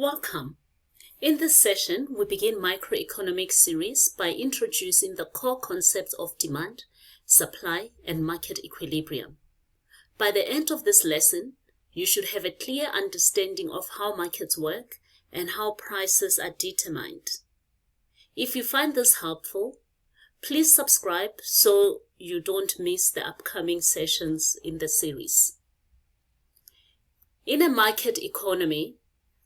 Welcome. In this session, we begin Microeconomics series by introducing the core concepts of demand, supply, and market equilibrium. By the end of this lesson, you should have a clear understanding of how markets work and how prices are determined. If you find this helpful, please subscribe so you don't miss the upcoming sessions in the series. In a market economy,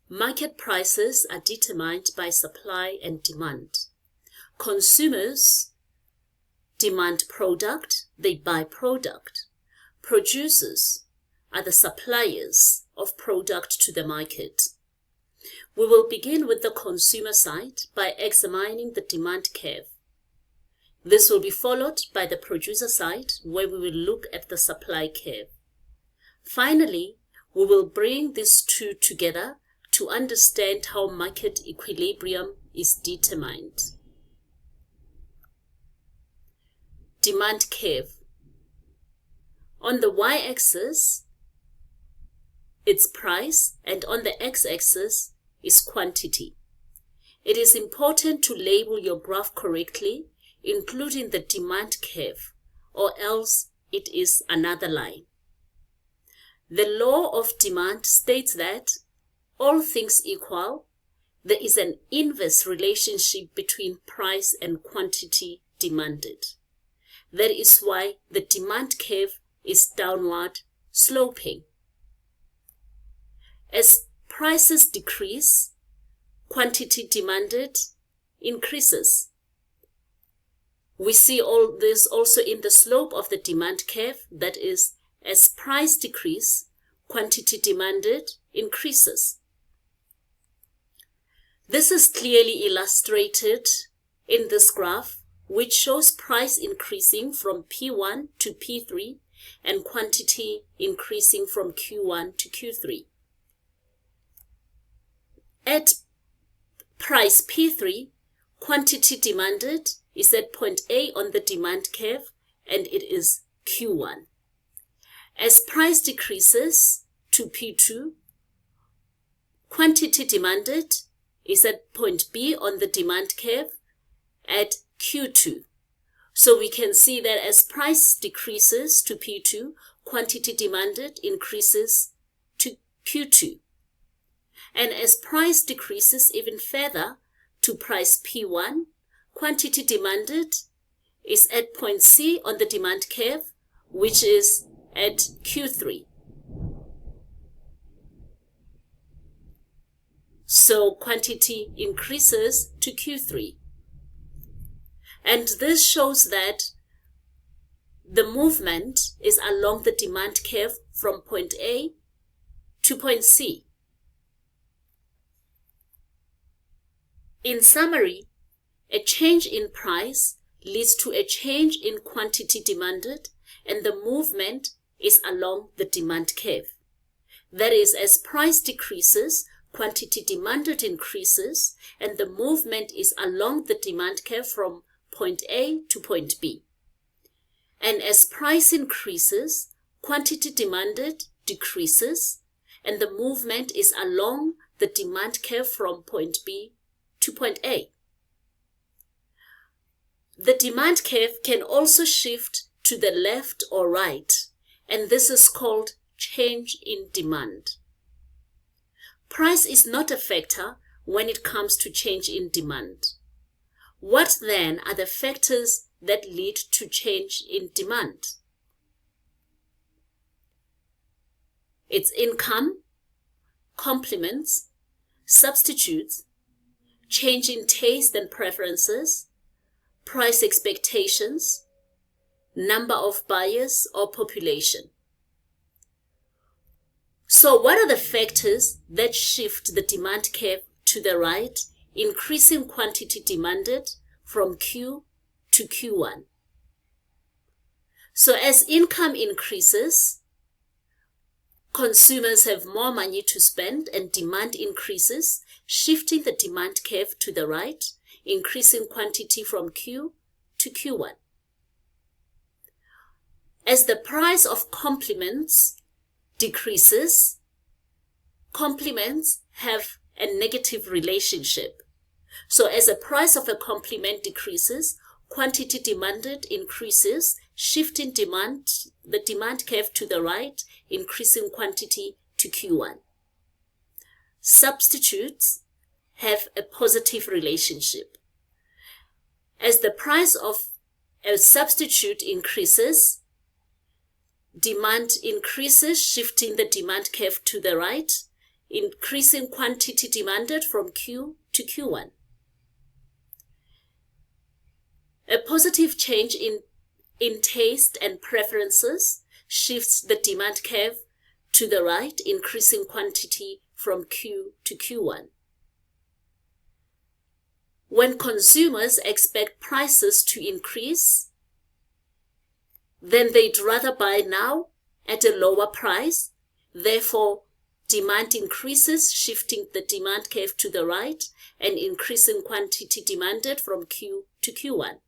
market prices are determined by supply and demand. Consumers demand product, they buy product. Producers are the suppliers of product to the market. We will begin with the consumer side by examining the demand curve. This will be followed by the producer side, where we will look at the supply curve. Finally, we will bring these two together to understand how market equilibrium is determined. Demand curve. On the y-axis, it's price, and on the x-axis is quantity. It is important to label your graph correctly, including the demand curve, or else it is another line. The law of demand states that all things equal, there is an inverse relationship between price and quantity demanded. That is why the demand curve is downward sloping. As prices decrease, quantity demanded increases. We see all this also in the slope of the demand curve, that is, as price decrease, quantity demanded increases. This is clearly illustrated in this graph, which shows price increasing from P1 to P3 and quantity increasing from Q1 to Q3. At price P3, quantity demanded is at point A on the demand curve, and it is Q1. As price decreases to P2, quantity demanded is at point B on the demand curve at Q2. So we can see that as price decreases to P2, quantity demanded increases to Q2. And as price decreases even further to price P1, quantity demanded is at point C on the demand curve, which is at Q3. So quantity increases to Q3. And this shows that the movement is along the demand curve from point A to point C. In summary, a change in price leads to a change in quantity demanded, and the movement is along the demand curve. That is, as price decreases, quantity demanded increases, and the movement is along the demand curve from point A to point B. And as price increases, quantity demanded decreases, and the movement is along the demand curve from point B to point A. The demand curve can also shift to the left or right, and this is called change in demand. Price is not a factor when it comes to change in demand. What then are the factors that lead to change in demand? It's income, complements, substitutes, change in taste and preferences, price expectations, number of buyers or population. So what are the factors that shift the demand curve to the right, increasing quantity demanded from Q to Q1? So as income increases, consumers have more money to spend and demand increases, shifting the demand curve to the right, increasing quantity from Q to Q1. As the price of complements decreases, complements have and negative relationship. So as the price of a complement decreases, quantity demanded increases, shifting the demand curve to the right, increasing quantity to Q1. Substitutes have a positive relationship. As the price of a substitute increases, demand increases, shifting the demand curve to the right, increasing quantity demanded from Q to Q1. A positive change in taste and preferences shifts the demand curve to the right, increasing quantity from Q to Q1. When consumers expect prices to increase, then they'd rather buy now at a lower price. Therefore, demand increases, shifting the demand curve to the right and increasing quantity demanded from Q to Q1.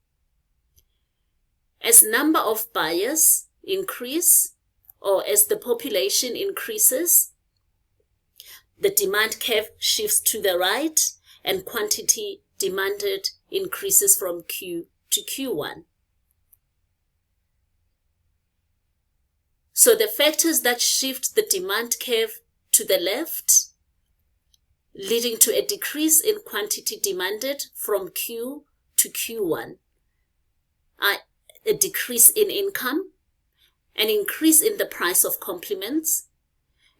As number of buyers increase, or as the population increases, the demand curve shifts to the right and quantity demanded increases from Q to Q1. So the factors that shift the demand curve to the left, leading to a decrease in quantity demanded from Q to Q1, are a decrease in income, an increase in the price of complements,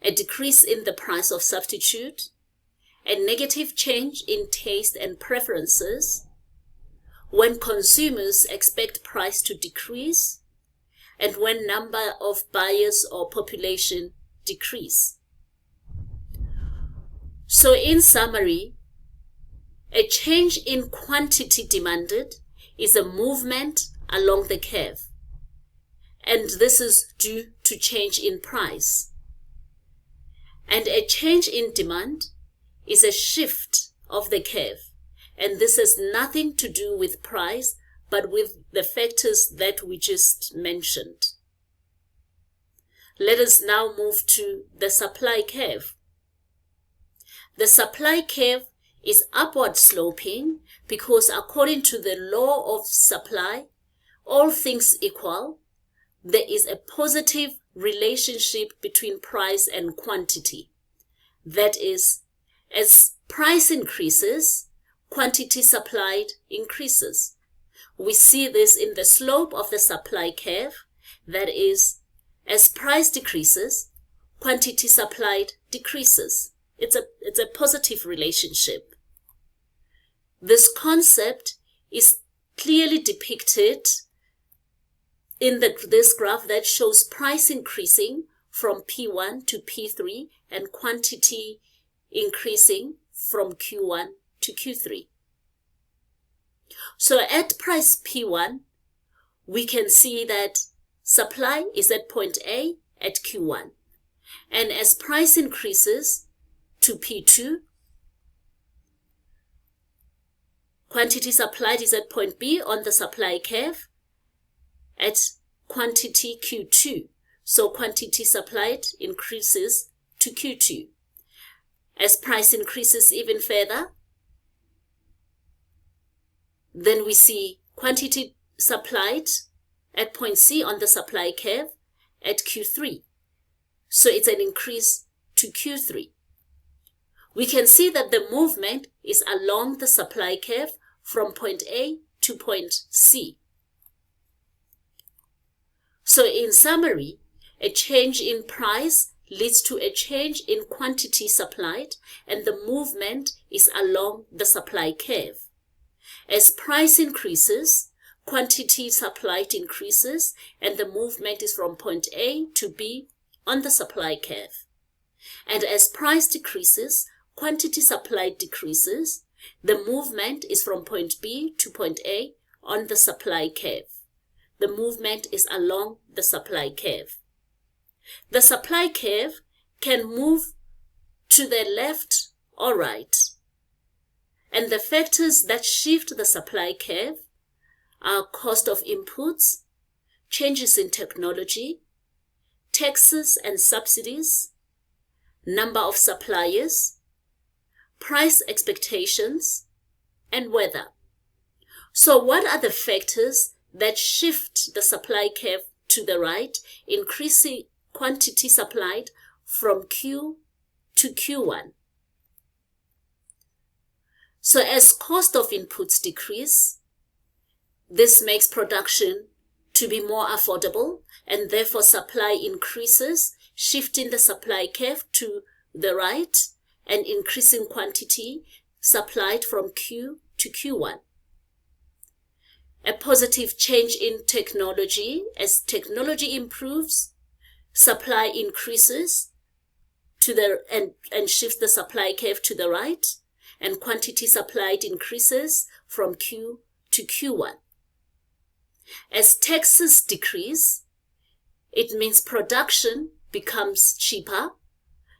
a decrease in the price of substitute, a negative change in taste and preferences when consumers expect price to decrease, and when number of buyers or population decrease. So in summary, a change in quantity demanded is a movement along the curve, and this is due to change in price. And a change in demand is a shift of the curve, and this has nothing to do with price, but with the factors that we just mentioned. Let us now move to the supply curve. The supply curve is upward sloping because according to the law of supply, all things equal, there is a positive relationship between price and quantity. That is, as price increases, quantity supplied increases. We see this in the slope of the supply curve. That is, as price decreases, quantity supplied decreases. It's a positive relationship. This concept is clearly depicted in this graph that shows price increasing from P1 to P3 and quantity increasing from Q1 to Q3. So at price P1, we can see that supply is at point A at Q1. And as price increases to P2, quantity supplied is at point B on the supply curve at quantity Q2. So quantity supplied increases to Q2. As price increases even further, then we see quantity supplied at point C on the supply curve at Q3. So it's an increase to Q3. We can see that the movement is along the supply curve from point A to point C. So in summary, a change in price leads to a change in quantity supplied, and the movement is along the supply curve. As price increases, quantity supplied increases, and the movement is from point A to B on the supply curve. And as price decreases, quantity supplied decreases, the movement is from point B to point A on the supply curve. The movement is along the supply curve. The supply curve can move to the left or right. And the factors that shift the supply curve are cost of inputs, changes in technology, taxes and subsidies, number of suppliers, price expectations, and weather. So what are the factors that shift the supply curve to the right, increasing quantity supplied from Q to Q1? So as cost of inputs decrease, this makes production to be more affordable, and therefore supply increases, shifting the supply curve to the right and increasing quantity supplied from Q to Q1. A positive change in technology. As technology improves, supply increases and shifts the supply curve to the right, and quantity supplied increases from Q to Q1. As taxes decrease, it means production becomes cheaper,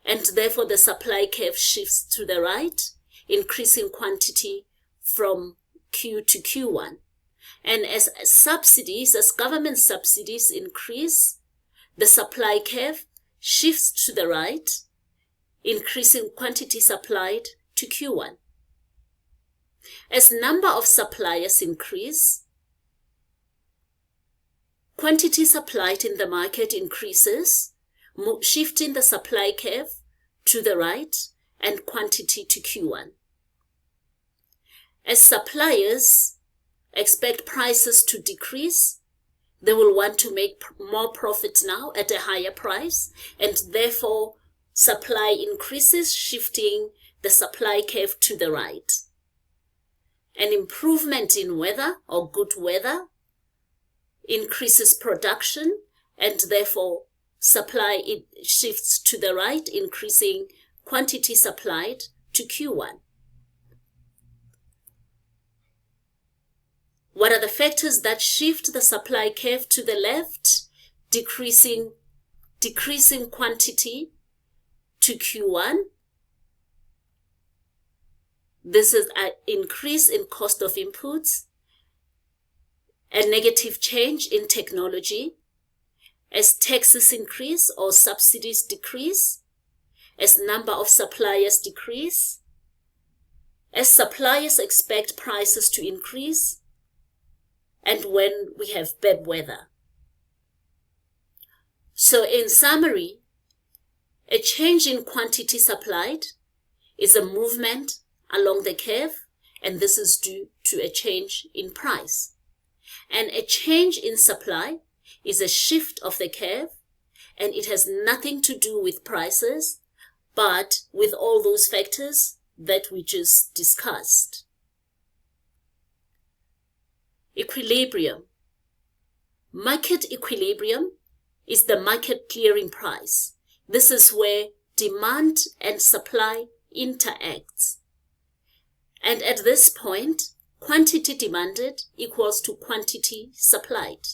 and therefore the supply curve shifts to the right, increasing quantity from Q to Q1. And as government subsidies increase, the supply curve shifts to the right, increasing quantity supplied to Q1. As number of suppliers increase, quantity supplied in the market increases, shifting the supply curve to the right and quantity to Q1. As suppliers expect prices to decrease, they will want to make more profits now at a higher price, and therefore supply increases, shifting the supply curve to the right. An improvement in weather or good weather increases production, and therefore supply shifts to the right, increasing quantity supplied to Q1. What are the factors that shift the supply curve to the left, decreasing quantity to Q1? This is an increase in cost of inputs, a negative change in technology, as taxes increase or subsidies decrease, as number of suppliers decrease, as suppliers expect prices to increase, and when we have bad weather. So in summary, a change in quantity supplied is a movement along the curve, and this is due to a change in price. And a change in supply is a shift of the curve, and it has nothing to do with prices, but with all those factors that we just discussed. Equilibrium. Market equilibrium is the market clearing price. This is where demand and supply interacts. And at this point, quantity demanded equals to quantity supplied.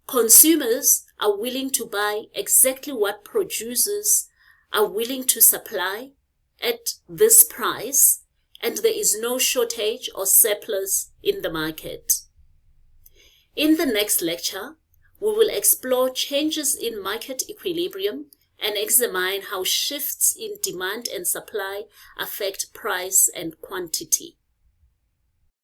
Consumers are willing to buy exactly what producers are willing to supply at this price, and there is no shortage or surplus in the market. In the next lecture, we will explore changes in market equilibrium and examine how shifts in demand and supply affect price and quantity.